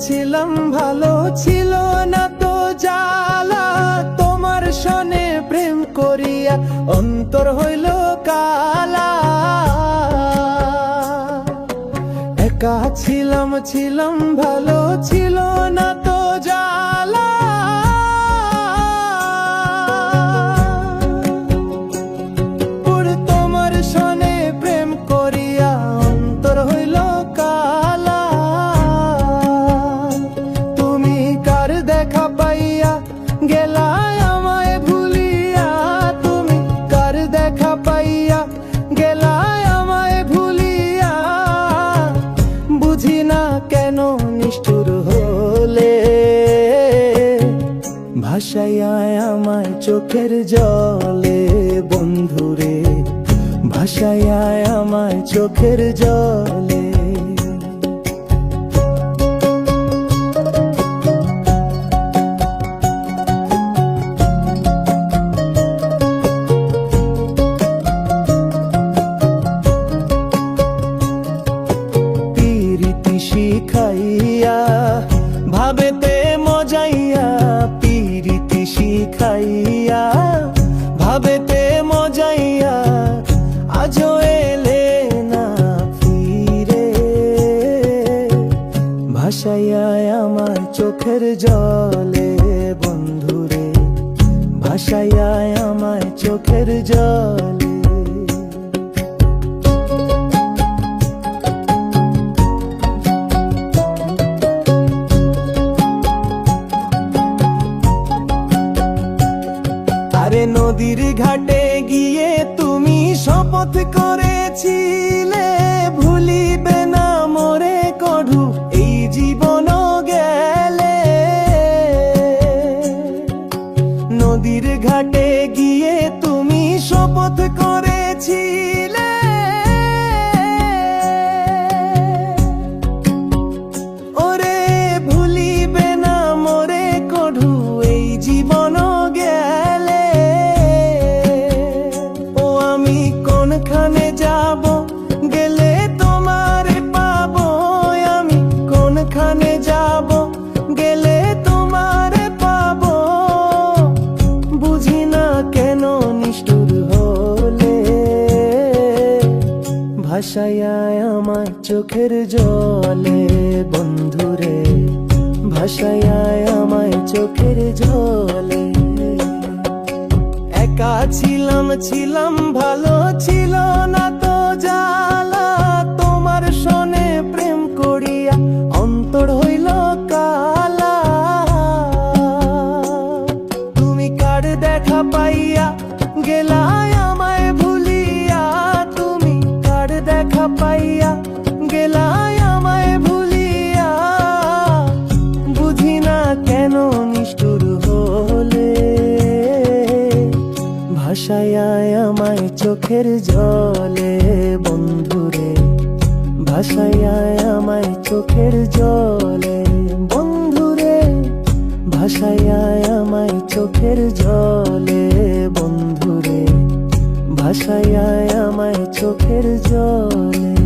ছিলাম ভালো, ছিল না তো জ্বালা। তোমার সনে প্রেম করিয়া অন্তর হইল কালা। একা ছিলাম ভালো, ছিল না তো জ্বালা। তোমার সনে প্রেম করিয়া অন্তর হইল কালা। তুমি কার দেখা পাইয়া গেলা আমায় ভুলিয়া। তুমি কার দেখা পাইয়া গেলা আমায় ভুলিয়া। বুঝি না কেন নিষ্ঠুর হলে, ভাসাইয়া আমায় চোখের জলে। বন্ধুরে ভাসাইয়া আমায় চোখের জলে। পিরিতি শিখাইয়া ভাবেতে মজাইয়া। পিরিতি শিখাইয়া ভাবেতে মজাইয়া। আজও এলে না ফিরে, ভাসাইয়া আমার চোখের জলে। বন্ধুরে ভাসাইয়া আমার চোখের জলে। আরে নদীর ঘাটে গিয়ে তুমি শপথ করেছিলে, ভুলিবে না মোরে কঢু এই জীবন গেলে। নদীর ঘাটে গিয়ে তুমি শপথ করেছিলে, ওরে ভুলিবে না মোরে কঢু এই জীবন গেলে। কোনখানে যাব গেলে তোমারে পাবো। আমি কোনখানে যাব গেলে তোমারে পাবো। বুঝি না কেন নিষ্ঠুর হলে, ভাসাইয়া আমায় চোখের জলে। বন্ধুরে ভাসাইয়া আমায় চোখের জলে। একা ছিলাম ভালো, ছিল না তো জ্বালা। তোমার সনে প্রেম করিয়া অন্তর হইল কালা। তুমি কার দেখা পাইয়া গেলা আমায় ভুলিয়া। তুমি কার দেখা পাইয়া গেলা আমায় ভুলিয়া। বুঝি না কেন নিষ্ঠুর হলে, ভাসাইয়া আমায় চোখের জলে। বন্ধুরে ভাসাইয়া আমায় চোখের জলে। বন্ধুরে ভাসাইয়া আমায় চোখের জলে। বন্ধুরে ভাসাইয়া আমায় চোখের জলে।